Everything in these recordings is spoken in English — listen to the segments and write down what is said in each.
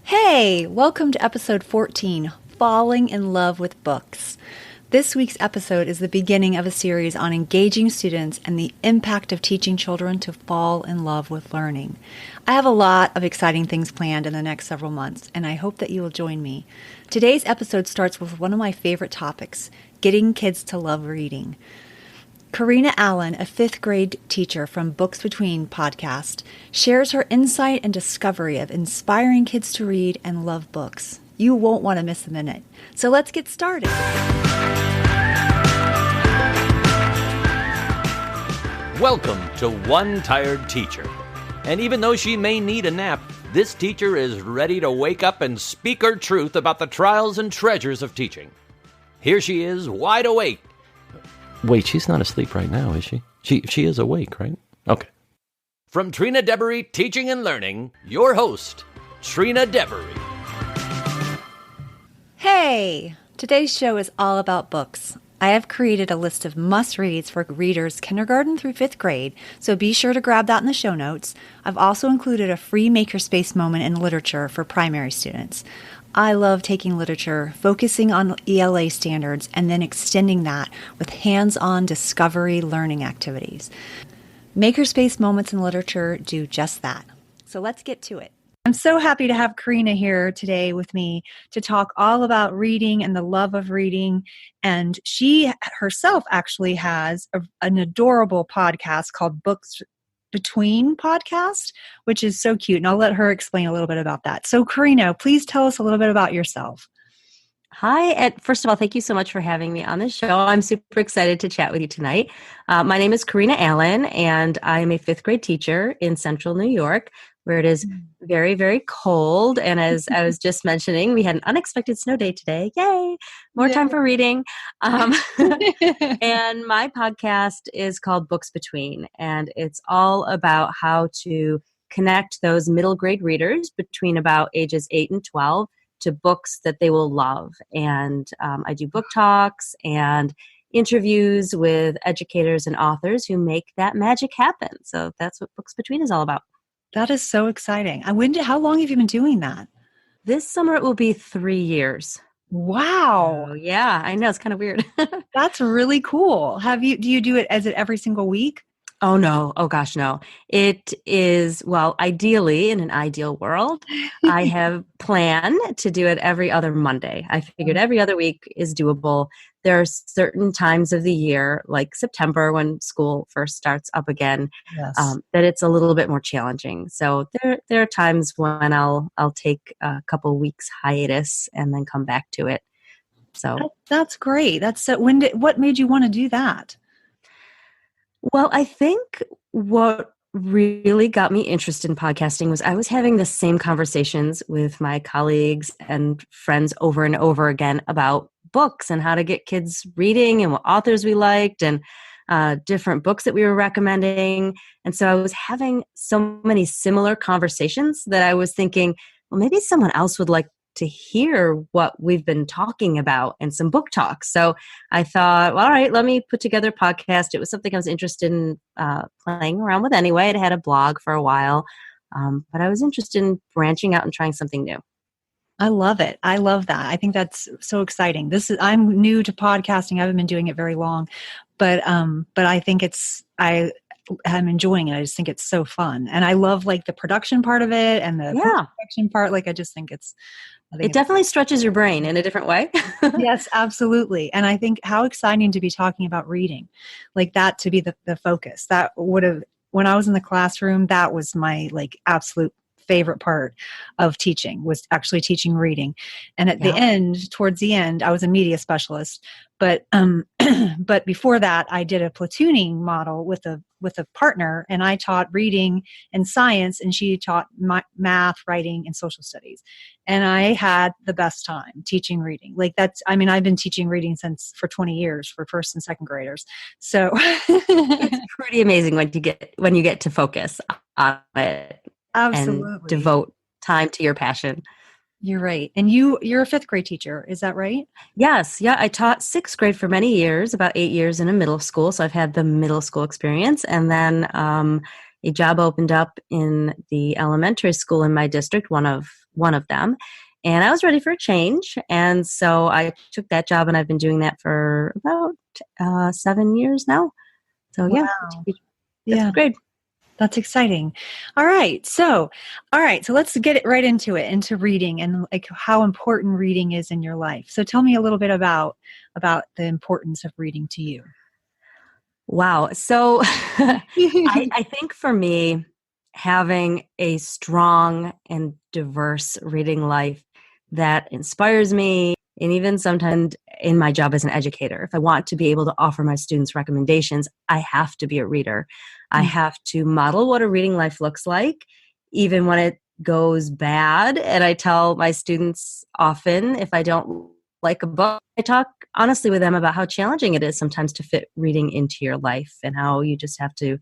Hey, welcome to episode 14, Falling in Love with Books. This week's episode is the beginning of a series on engaging students and the impact of teaching children to fall in love with learning. I have a lot of exciting things planned in the next several months, and I hope that you will join me. Today's episode starts with one of my favorite topics, getting kids to love reading. Corrina Allen, a fifth grade teacher from Books Between podcast, shares her insight and discovery of inspiring kids to read and love books. You won't want to miss a minute. So let's get started. Welcome to One Tired Teacher. And even though she may need a nap, this teacher is ready to wake up and speak her truth about the trials and treasures of teaching. Here she is, wide awake. Wait, she's not asleep right now, is she? She is awake, right? Okay. From Trina Devery Teaching and Learning, your host, Trina Devery. Hey! Today's show is all about books. I have created a list of must-reads for readers kindergarten through fifth grade, so be sure to grab that in the show notes. I've also included a free makerspace moment in literature for primary students. I love taking literature, focusing on ELA standards, and then extending that with hands-on discovery learning activities. Makerspace moments in literature do just that. So let's get to it. I'm so happy to have Corrina here today with me to talk all about reading and the love of reading. And she herself actually has an adorable podcast called Books Between podcast, which is so cute. And I'll let her explain a little bit about that. So Corrina, please tell us a little bit about yourself. Hi, and first of all, thank you so much for having me on this show. I'm super excited to chat with you tonight. My name is Corrina Allen, and I am a fifth grade teacher in central New York, where it is very, very cold. And as I was just mentioning, we had an unexpected snow day today. Yay! More time for reading. And my podcast is called Books Between, and it's all about how to connect those middle grade readers between about ages 8 and 12 to books that they will love. And I do book talks and interviews with educators and authors who make that magic happen. So that's what Books Between is all about. That is so exciting. How long have you been doing that? This summer it will be 3 years. Wow. So, yeah, I know. It's kind of weird. That's really cool. Do you do it every single week? Oh, no. Oh, gosh, no. It is, well, ideally, in an ideal world, I have planned to do it every other Monday. I figured every other week is doable. There are certain times of the year, like September when school first starts up again, Yes. that it's a little bit more challenging. So there are times when I'll take a couple weeks hiatus and then come back to it. So That's great. What made you want to do that? Well, I think what really got me interested in podcasting was I was having the same conversations with my colleagues and friends over and over again about books and how to get kids reading and what authors we liked and different books that we were recommending. And so I was having so many similar conversations that I was thinking, well, maybe someone else would like to hear what we've been talking about and some book talks. So I thought, well, all right, let me put together a podcast. It was something I was interested in playing around with anyway. I had a blog for a while, but I was interested in branching out and trying something new. I love it. I love that. I think that's so exciting. I'm new to podcasting. I haven't been doing it very long, but I think I'm enjoying it. I just think it's so fun. And I love like the production part of it and the production part. Like, I just think it definitely stretches your brain in a different way. Yes, absolutely. And I think how exciting to be talking about reading, like that to be the focus. That when I was in the classroom, that was my like absolute favorite part of teaching, was actually teaching reading. And at towards the end, I was a media specialist, but but before that, I did a platooning model with a partner, and I taught reading and science, and she taught math, writing, and social studies. And I had the best time teaching reading. Like I've been teaching reading for 20 years for first and second graders. So it's pretty amazing when you get to focus on it. Absolutely. And devote time to your passion. You're right. And you're a fifth grade teacher. Is that right? Yes. Yeah. I taught sixth grade for many years, about 8 years in a middle school. So I've had the middle school experience. And then a job opened up in the elementary school in my district, one of one of them. And I was ready for a change. And so I took that job, and I've been doing that for about 7 years now. So yeah, Wow. fifth Yeah. grade. That's exciting. All right. So let's get it right into reading and like how important reading is in your life. So tell me a little bit about the importance of reading to you. Wow. So I think for me, having a strong and diverse reading life that inspires me, and even sometimes in my job as an educator, if I want to be able to offer my students recommendations, I have to be a reader. I have to model what a reading life looks like, even when it goes bad. And I tell my students often, if I don't like a book, I talk honestly with them about how challenging it is sometimes to fit reading into your life, and how you just have to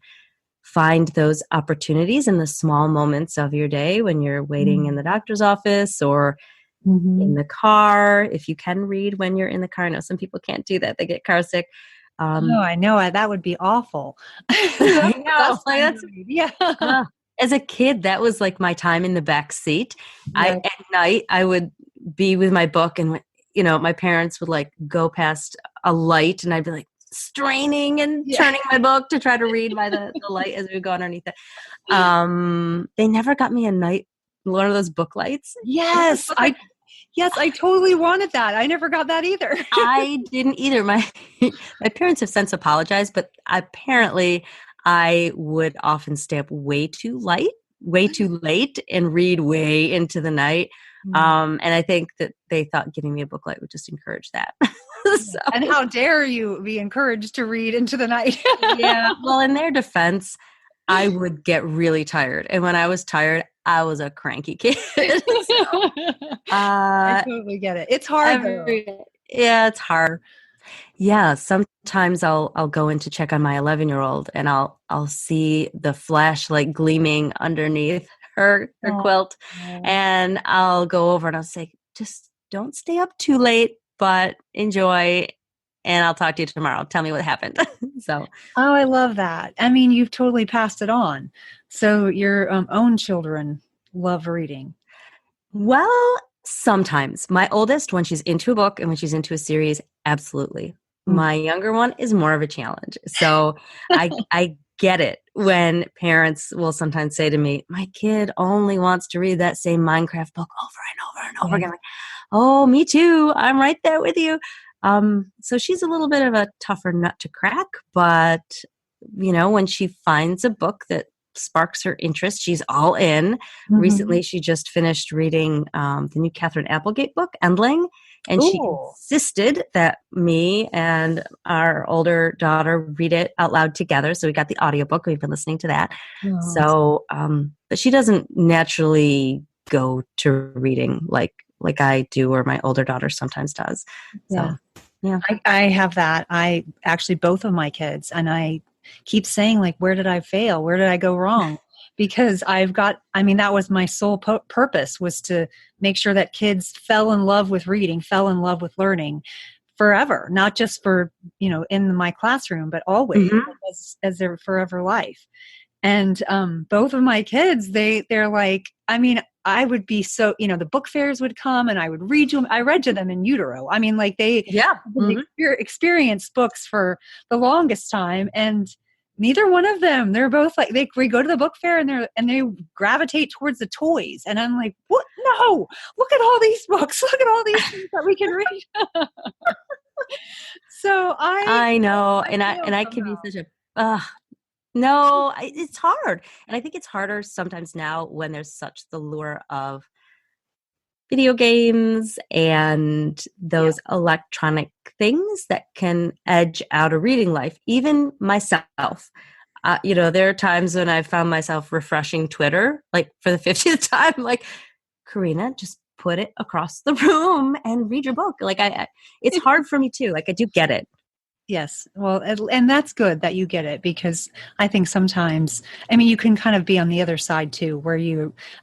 find those opportunities in the small moments of your day when you're waiting in the doctor's office or in the car. If you can read when you're in the car, I know some people can't do that. They get car sick. No, I know that would be awful. That's I the know. best time to read. Yeah. As a kid, that was like my time in the back seat. Yeah. At night, I would be with my book, and my parents would like go past a light, and I'd be like straining and turning my book to try to read by the light as we would go underneath it. They never got me one of those book lights. Yes, I totally wanted that. I never got that either. I didn't either. My parents have since apologized, but apparently I would often stay up way too late, and read way into the night. And I think that they thought getting me a book light would just encourage that. So, and how dare you be encouraged to read into the night? yeah. Well, in their defense, I would get really tired. And when I was tired, I was a cranky kid. So, I totally get it. It's hard though. Yeah, it's hard. Yeah, sometimes I'll go in to check on my 11-year-old, and I'll see the flashlight gleaming underneath her quilt, and I'll go over and I'll say, just don't stay up too late, but enjoy, and I'll talk to you tomorrow. Tell me what happened. So, oh, I love that. I mean, you've totally passed it on. So your own children love reading. well, sometimes my oldest, when she's into a book and when she's into a series, absolutely. My younger one is more of a challenge. So I get it when parents will sometimes say to me, my kid only wants to read that same Minecraft book over and over and over again. Like, oh, me too. I'm right there with you. So she's a little bit of a tougher nut to crack, but when she finds a book that sparks her interest, she's all in. Recently, she just finished reading the new Catherine Applegate book, Endling, and she insisted that me and our older daughter read it out loud together. So we got the audiobook. We've been listening to that. So, but she doesn't naturally go to reading like I do, or my older daughter sometimes does. So, yeah. I have that. I actually, both of my kids, and I keep saying, like, where did I fail? Where did I go wrong? Because that was my sole purpose, was to make sure that kids fell in love with reading, fell in love with learning forever, not just for, in my classroom, but always as their forever life. And both of my kids, they're like, I would be so, the book fairs would come and I would read to them. I read to them in utero. They experienced books for the longest time, and neither one of them, they're both like, we go to the book fair and they gravitate towards the toys. And I'm like, what? No, look at all these books. Look at all these things that we can read. So I know. And I can be such a, no, it's hard. And I think it's harder sometimes now when there's such the lure of video games and those electronic things that can edge out a reading life. Even myself, there are times when I found myself refreshing Twitter, like for the 50th time, like, Corrina, just put it across the room and read your book. Like it's hard for me too. Like I do get it. Yes. Well, and that's good that you get it, because I think sometimes, you can kind of be on the other side too, where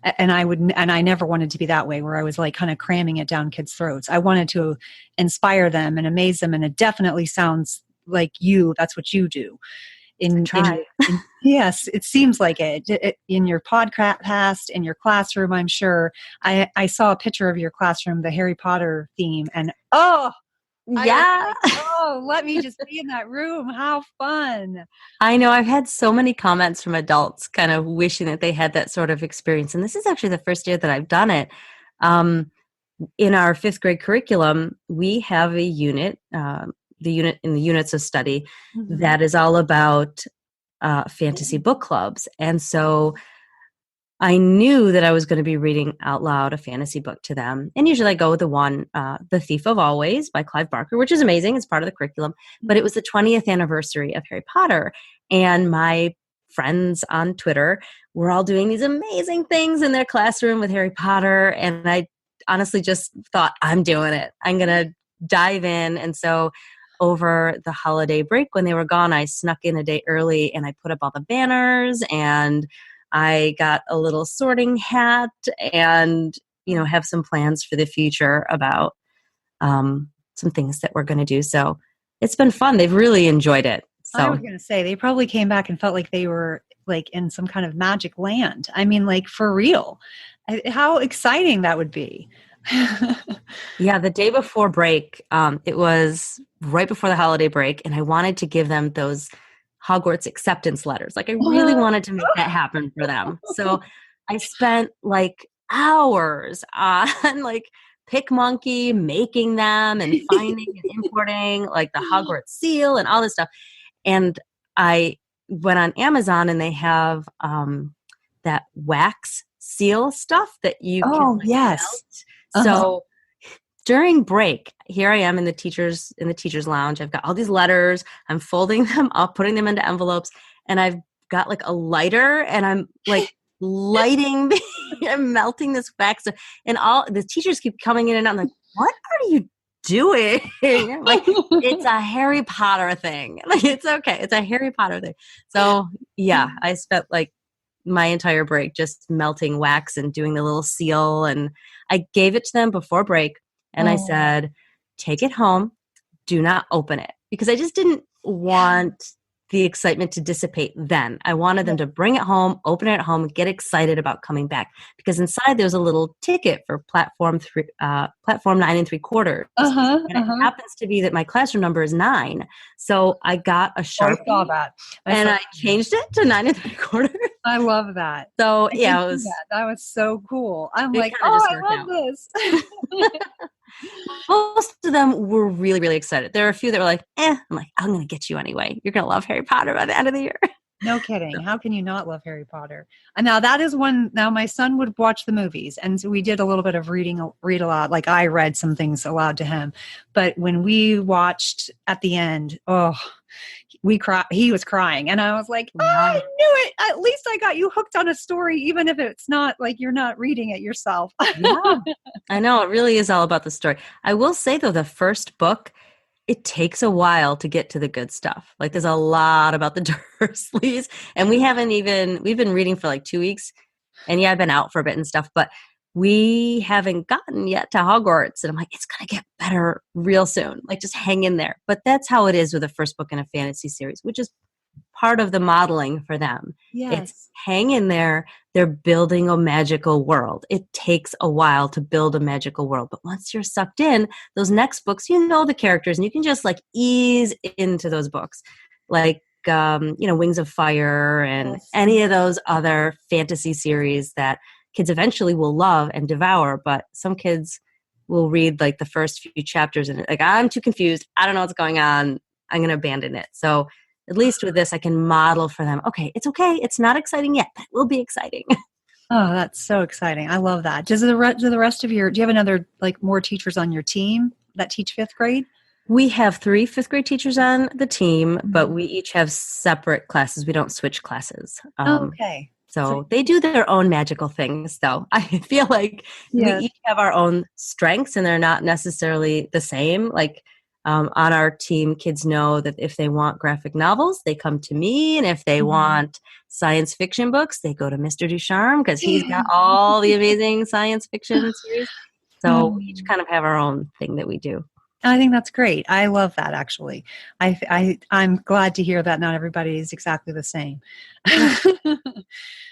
I never wanted to be that way, where I was like kind of cramming it down kids' throats. I wanted to inspire them and amaze them. And it definitely sounds like that's what you do. Try. Yes, it seems like in your podcast, in your classroom, I'm sure. I saw a picture of your classroom, the Harry Potter theme, and I was Yeah. like, let me just be in that room. How fun. I know I've had so many comments from adults kind of wishing that they had that sort of experience. And this is actually the first year that I've done it. In our fifth grade curriculum, we have a unit, the unit in the units of study that is all about fantasy book clubs. And so I knew that I was going to be reading out loud a fantasy book to them. And usually I go with the one, The Thief of Always by Clive Barker, which is amazing. It's part of the curriculum. But it was the 20th anniversary of Harry Potter. And my friends on Twitter were all doing these amazing things in their classroom with Harry Potter. And I honestly just thought, I'm doing it. I'm going to dive in. And so over the holiday break when they were gone, I snuck in a day early and I put up all the banners and I got a little sorting hat and, have some plans for the future about some things that we're going to do. So it's been fun. They've really enjoyed it. So I was going to say, they probably came back and felt like they were like in some kind of magic land. I mean, like for real. How exciting that would be. yeah, the day before break, it was right before the holiday break, and I wanted to give them those Hogwarts acceptance letters. Like I really wanted to make that happen for them. So I spent like hours on like PicMonkey making them and finding and importing like the Hogwarts seal and all this stuff. And I went on Amazon and they have that wax seal stuff that you can yes. melt. So during break, here I am in the teacher's lounge. I've got all these letters. I'm folding them up, putting them into envelopes, and I've got like a lighter, and I'm like lighting, I'm melting this wax, and all the teachers keep coming in and out. I'm like, what are you doing? Like, it's a Harry Potter thing. Like, it's okay. It's a Harry Potter thing. So yeah, I spent like my entire break just melting wax and doing the little seal, and I gave it to them before break. And I said, take it home. Do not open it. Because I just didn't want the excitement to dissipate then. I wanted them to bring it home, open it at home, and get excited about coming back. Because inside there was a little ticket for platform 9 3/4. And it happens to be that my classroom number is 9. So I got a Sharpie. I saw that. I changed it to 9 3/4. I love that. So yeah, that was so cool. I'm like, I love this. Most of them were really, really excited. There are a few that were like, I'm like, I'm going to get you anyway. You're going to love Harry Potter by the end of the year. No kidding. How can you not love Harry Potter? And now that is one, now my son would watch the movies. And so we did a little bit of read aloud. Like I read some things aloud to him. But when we watched at the end, he was crying. And I was like, I knew it. At least I got you hooked on a story, even if it's not like you're not reading it yourself. Yeah, I know. It really is all about the story. I will say though, the first book, it takes a while to get to the good stuff. Like there's a lot about the Dursleys, and we've been reading for like 2 weeks, and yeah, I've been out for a bit and stuff, but we haven't gotten yet to Hogwarts. And I'm like, it's going to get better real soon. Like just hang in there. But that's how it is with the first book in a fantasy series, which is part of the modeling for them. Yes. It's hang in there. They're building a magical world. It takes a while to build a magical world. But once you're sucked in, those next books, you know the characters and you can just like ease into those books. Like, Wings of Fire and any of those other fantasy series that kids eventually will love and devour. But some kids will read like the first few chapters and like, I'm too confused. I don't know what's going on. I'm going to abandon it. So at least with this, I can model for them. Okay. It's not exciting yet, but it will be exciting. Oh, that's so exciting. I love that. Do you have another, like more teachers on your team that teach fifth grade? We have 3 fifth grade teachers on the team, but we each have separate classes. We don't switch classes. Okay. So they do their own magical things, though. I feel like we each have our own strengths, and they're not necessarily the same. Like on our team, kids know that if they want graphic novels, they come to me. And if they want science fiction books, they go to Mr. Ducharme because he's got all the amazing science fiction series. So we each kind of have our own thing that we do. I think that's great. I love that, actually. I'm glad to hear that not everybody is exactly the same. Yeah.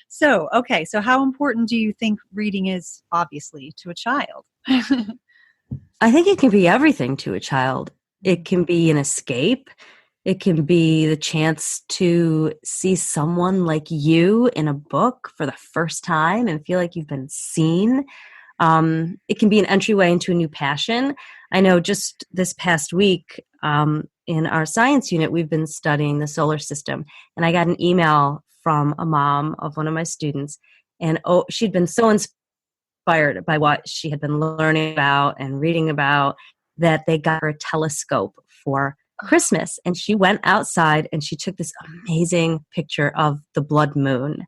So, okay. So how important do you think reading is, obviously, to a child? I think it can be everything to a child. It can be an escape. It can be the chance to see someone like you in a book for the first time and feel like you've been seen. It can be an entryway into a new passion. I know just this past week in our science unit, we've been studying the solar system. And I got an email from a mom of one of my students. And she'd been so inspired by what she had been learning about and reading about that they got her a telescope for Christmas. And she went outside and she took this amazing picture of the blood moon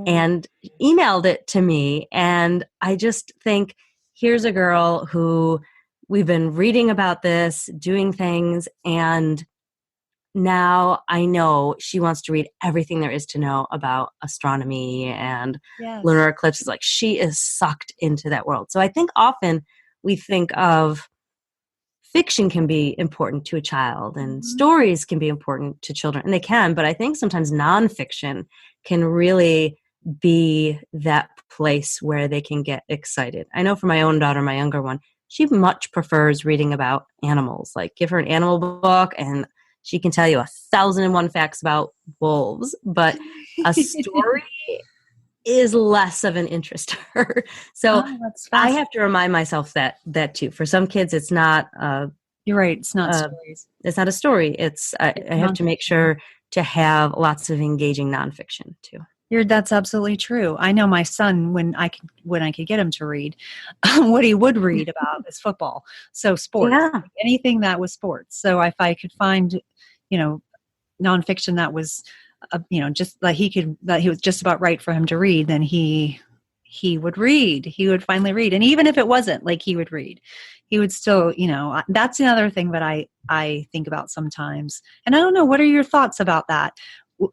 and emailed it to me. And I just think, here's a girl who we've been reading about this, doing things, and now I know she wants to read everything there is to know about astronomy and Yes. lunar eclipses. Like, she is sucked into that world. So I think often we think of fiction can be important to a child and stories can be important to children, and they can, but I think sometimes nonfiction can really be that place where they can get excited. I know for my own daughter, my younger one, she much prefers reading about animals. Like, give her an animal book and she can tell you 1,001 facts about wolves, but a story is less of an interest to her. So That's I fascinating. have to remind myself that too. For some kids, it's not You're right. It's not stories. it's not a story. It's I have to make sure to have lots of engaging nonfiction too. That's absolutely true. I know my son, when I could get him to read, what he would read about is football. So sports, Yeah. anything that was sports. So if I could find, nonfiction that was, just that he was just about right for him to read, then he would read. He would finally read, and even if it wasn't, like, he would read. He would still, that's another thing that I think about sometimes. And I don't know, what are your thoughts about that?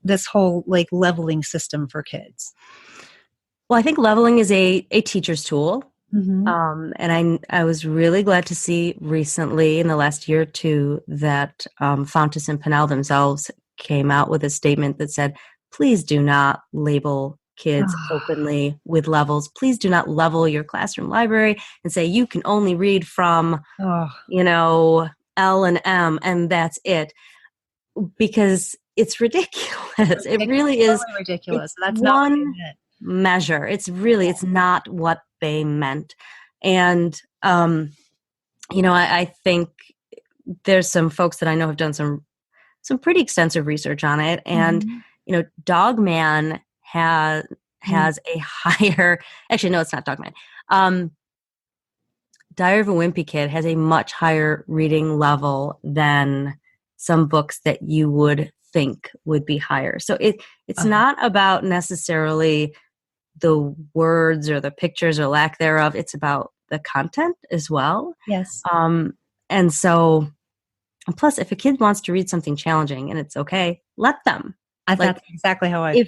This whole, like, leveling system for kids. Well, I think leveling is a teacher's tool. Mm-hmm. And I was really glad to see recently in the last year or two that Fountas and Pinnell themselves came out with a statement that said, please do not label kids openly with levels. Please do not level your classroom library and say you can only read from, L and M and that's it. Because it's ridiculous. It really is totally ridiculous. It's That's not what one they meant. measure. It's not what they meant. And, I think there's some folks that I know have done some pretty extensive research on it. And, Dog Man has a higher, actually, no, it's not Dog Man. Diary of a Wimpy Kid has a much higher reading level than some books that you would think would be higher. So it's not about necessarily the words or the pictures or lack thereof. It's about the content as well. Yes. And so, plus, if a kid wants to read something challenging and it's okay, let them. That's exactly how I.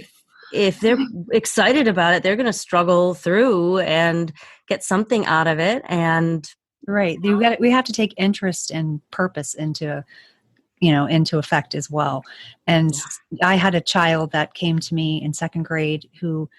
If they're excited about it, they're going to struggle through and get something out of it. And right, we have to take interest and purpose into effect as well. And I had a child that came to me in second grade who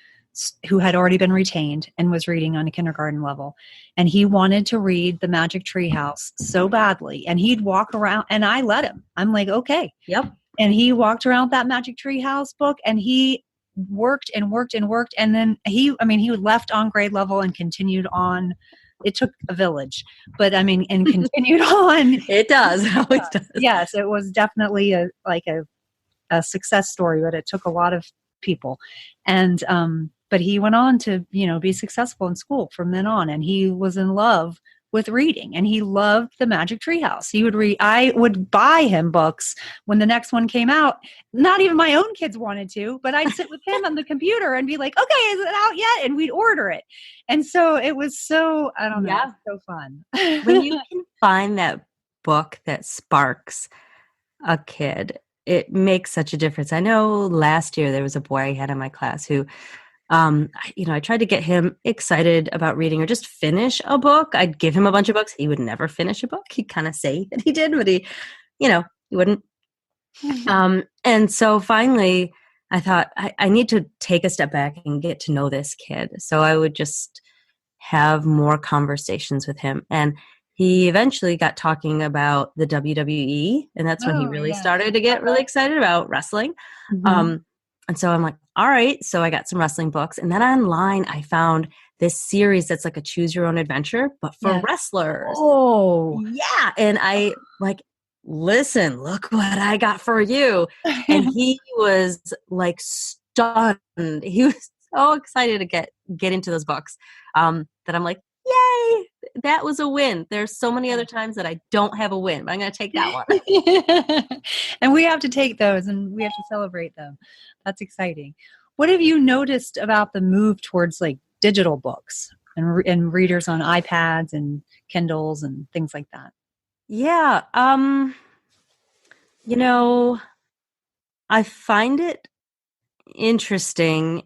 had already been retained and was reading on a kindergarten level, and he wanted to read The Magic Tree House so badly, and he'd walk around, and I let him. I'm like, okay. Yep. And he walked around that Magic Tree House book, and he worked and worked and worked, and then he left on grade level and continued on. It took a village, but and continued on. It does. It always does. Yes, it was definitely a success story, but it took a lot of people. And but he went on to be successful in school from then on, and he was in love with reading, and he loved The Magic Tree House. He would read. I would buy him books when the next one came out. Not even my own kids wanted to, but I'd sit with him on the computer and be like, okay, is it out yet? And we'd order it. And so it was so, I don't know, so fun. When you can find that book that sparks a kid, it makes such a difference. I know last year there was a boy I had in my class who I tried to get him excited about reading or just finish a book. I'd give him a bunch of books. He would never finish a book. He'd kind of say that he did, but he wouldn't. And so finally I thought I need to take a step back and get to know this kid. So I would just have more conversations with him. And he eventually got talking about the WWE, and that's when he really started to get really excited about wrestling. Mm-hmm. And so I'm like, all right. So I got some wrestling books. And then online, I found this series that's like a choose your own adventure, but for wrestlers. Oh, yeah. And I like, listen, look what I got for you. And he was like stunned. He was so excited to get into those books that I'm like, yay, that was a win. There's so many other times that I don't have a win, but I'm going to take that one. And we have to take those and we have to celebrate them. That's exciting. What have you noticed about the move towards like digital books and readers on iPads and Kindles and things like that? Yeah. I find it interesting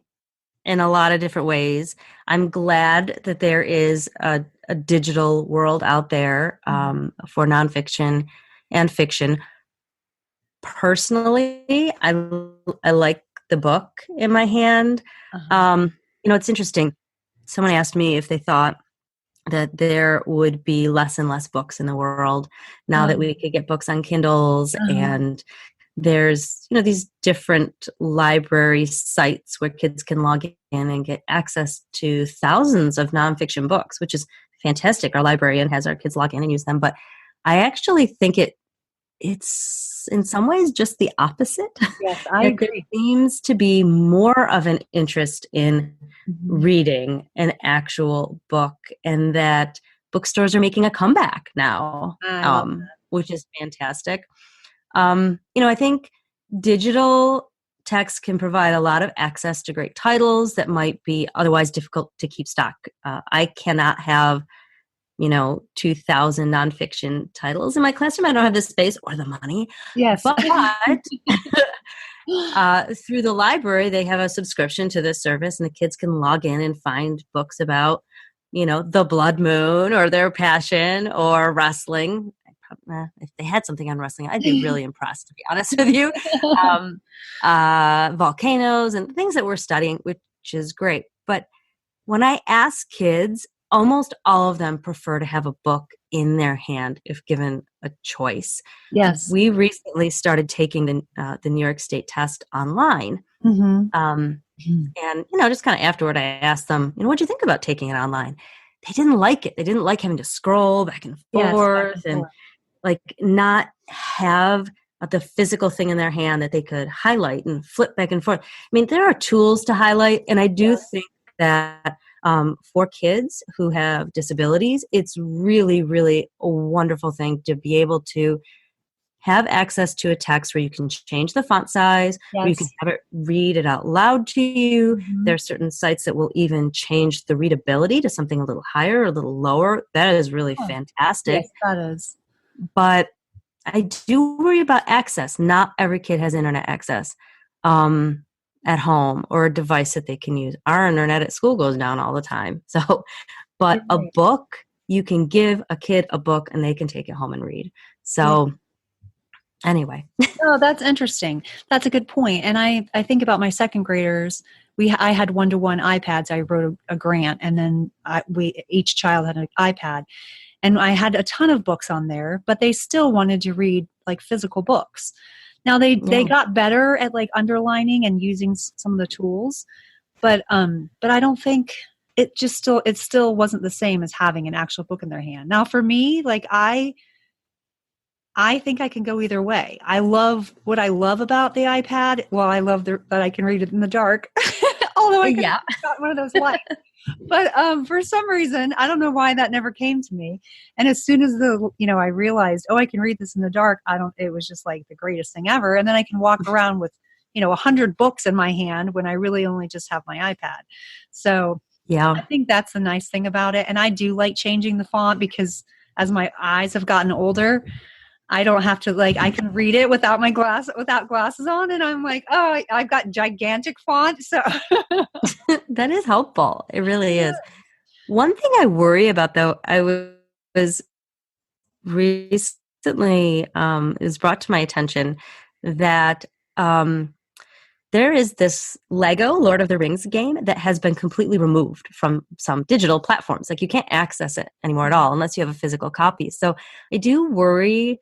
in a lot of different ways. I'm glad that there is a digital world out there for nonfiction and fiction. Personally, I like the book in my hand. It's interesting. Someone asked me if they thought that there would be less and less books in the world now that we could get books on Kindles and there's, these different library sites where kids can log in and get access to thousands of nonfiction books, which is fantastic. Our librarian has our kids log in and use them. But I actually think it's in some ways just the opposite. Yes, I agree. There seems to be more of an interest in reading an actual book, and that bookstores are making a comeback now, which is fantastic. I think digital text can provide a lot of access to great titles that might be otherwise difficult to keep stock. I cannot have 2,000 nonfiction titles in my classroom. I don't have the space or the money. Yes. But through the library, they have a subscription to this service, and the kids can log in and find books about, the blood moon or their passion or wrestling. If they had something on wrestling, I'd be really impressed, to be honest with you. Volcanoes and things that we're studying, which is great. But when I ask kids, almost all of them prefer to have a book in their hand if given a choice. Yes. We recently started taking the New York State test online. And, just kind of afterward, I asked them, what'd you think about taking it online? They didn't like it. They didn't like having to scroll back and forth and like not have the physical thing in their hand that they could highlight and flip back and forth. I mean, there are tools to highlight, and I do think that for kids who have disabilities, it's really, really a wonderful thing to be able to have access to a text where you can change the font size, where you can have it read it out loud to you. There are certain sites that will even change the readability to something a little higher or a little lower. That is really fantastic. Yes, that is. But I do worry about access. Not every kid has internet access at home or a device that they can use. Our internet at school goes down all the time. So, but a book, you can give a kid a book and they can take it home and read. So anyway. Oh, that's interesting. That's a good point. And I think about my second graders. I had 1-to-1 iPads. I wrote a grant, and then each child had an iPad. And I had a ton of books on there, but they still wanted to read like physical books. Now they got better at like underlining and using some of the tools, but I don't think it still wasn't the same as having an actual book in their hand. Now for me, like I think I can go either way. What I love about the iPad. Well, I love that I can read it in the dark, although I got one of those lights. But for some reason, I don't know why that never came to me. And as soon as I realized, I can read this in the dark. It was just like the greatest thing ever. And then I can walk around with, 100 books in my hand when I really only just have my iPad. So I think that's the nice thing about it. And I do like changing the font because as my eyes have gotten older, I don't have to I can read it without without glasses on, and I'm like, oh, I've got gigantic font, so That is helpful. It really is. One thing I worry about, though, was recently, it was brought to my attention that there is this Lego Lord of the Rings game that has been completely removed from some digital platforms. Like, you can't access it anymore at all unless you have a physical copy. So I do worry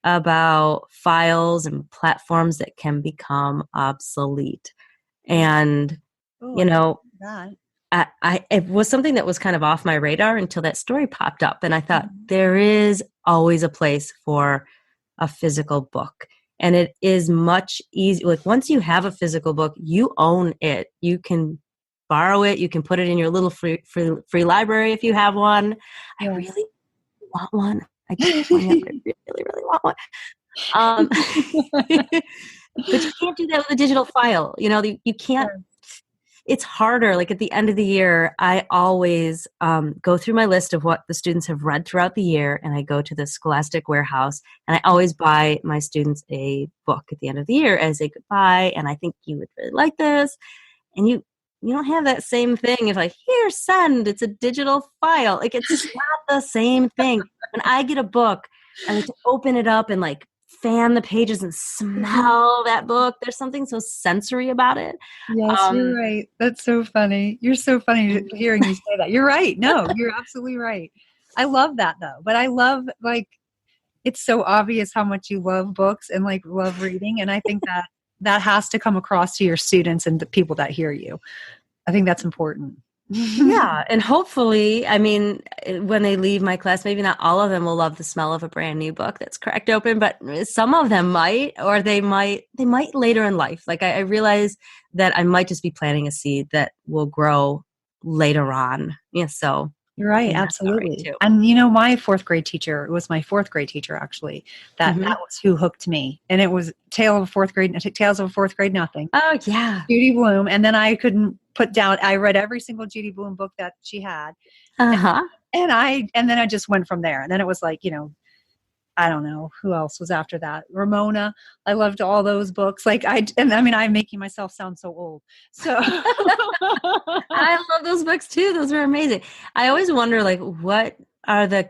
about files and platforms that can become obsolete. And, oh, you know, that. it was something that was kind of off my radar until that story popped up. And I thought, there is always a place for a physical book. And it is much easier. Like, once you have a physical book, you own it. You can borrow it. You can put it in your little free library if you have one. I really want one. I can't find it, but I really, really want one. But you can't do that with a digital file. You can't. It's harder. Like, at the end of the year, I always go through my list of what the students have read throughout the year, and I go to the Scholastic Warehouse, and I always buy my students a book at the end of the year as a goodbye, and I think you would really like this. And you don't have that same thing if, like, here, send, it's a digital file. Like, it's just not the same thing. When I get a book, I like to open it up and, like, fan the pages and smell that book. There's something so sensory about it. Yes, you're right. That's so funny. You're so funny hearing you say that. You're right. No, you're absolutely right. I love that, though. But I love, it's so obvious how much you love books and love reading. And I think that has to come across to your students and the people that hear you. I think that's important. Yeah. And hopefully, I mean, when they leave my class, maybe not all of them will love the smell of a brand new book that's cracked open, but some of them might, or they might later in life. Like, I realize that I might just be planting a seed that will grow later on. Yeah. So you're right. Absolutely. And my fourth grade teacher, it was my fourth grade teacher, actually, that was who hooked me. And it was Tales of a Fourth Grade Nothing. Oh yeah. Judy Blume. And then I couldn't put down, I read every single Judy Blume book that she had. Uh-huh. And then I just went from there. And then it was I don't know who else was after that. Ramona. I loved all those books. I'm making myself sound so old. So I love those books too. Those were amazing. I always wonder, what are the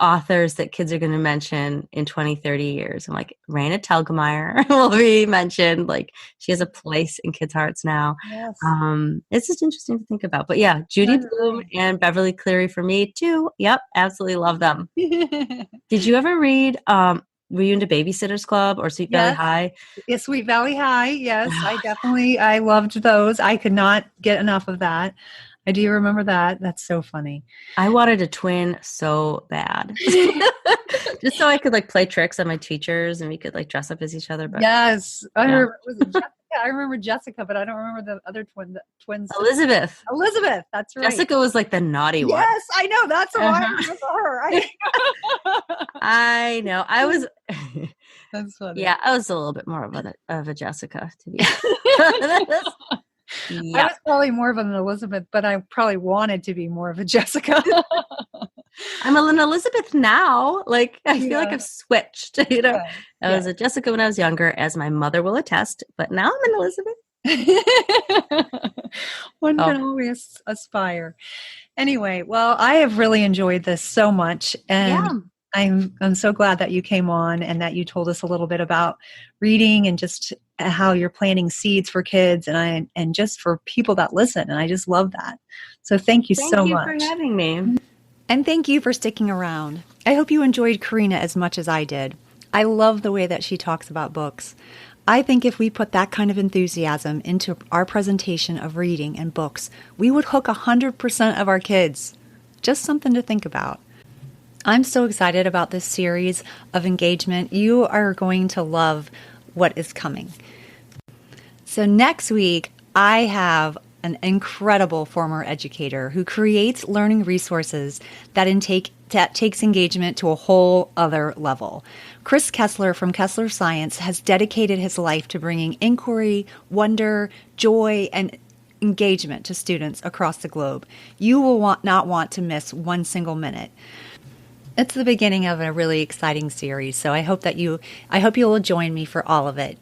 authors that kids are going to mention in 20, 30 years? I'm like, Raina Telgemeier will be mentioned. She has a place in kids' hearts now. Yes. It's just interesting to think about. But yeah, Judy Blume and Beverly Cleary for me too. Yep, absolutely love them. Did you ever read, were you into Babysitter's Club or Sweet Valley High? Yeah, Sweet Valley High. Yes, I loved those. I could not get enough of that. I do remember that. That's so funny. I wanted a twin so bad. Just so I could play tricks on my teachers and we could dress up as each other. But yes. I remember, was it Jessica? I remember Jessica, but I don't remember the other twins. Elizabeth. That's right. Jessica was the naughty one. Yes, I know. That's why I remember her. I know. I was. That's funny. Yeah, I was a little bit more of a Jessica, to be honest. Yeah. I was probably more of an Elizabeth, but I probably wanted to be more of a Jessica. I'm an Elizabeth now. I feel like I've switched. I was a Jessica when I was younger, as my mother will attest, but now I'm an Elizabeth. One can always aspire. Anyway, well, I have really enjoyed this so much, and I'm so glad that you came on and that you told us a little bit about reading and just how you're planting seeds for kids and just for people that listen. And I just love that. So thank you so much. Thank you for having me. And thank you for sticking around. I hope you enjoyed Corrina as much as I did. I love the way that she talks about books. I think if we put that kind of enthusiasm into our presentation of reading and books, we would hook 100% of our kids. Just something to think about. I'm so excited about this series of engagement. You are going to love what is coming. So next week, I have an incredible former educator who creates learning resources that takes engagement to a whole other level. Chris Kessler from Kessler Science has dedicated his life to bringing inquiry, wonder, joy, and engagement to students across the globe. You will not want to miss one single minute. It's the beginning of a really exciting series, so I hope you will join me for all of it.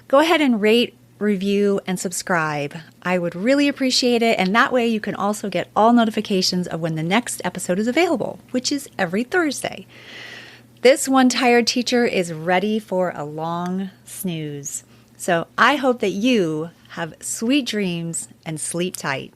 Go ahead and rate, review, and subscribe. I would really appreciate it, and that way you can also get all notifications of when the next episode is available, which is every Thursday. This one tired teacher is ready for a long snooze. So I hope that you have sweet dreams and sleep tight.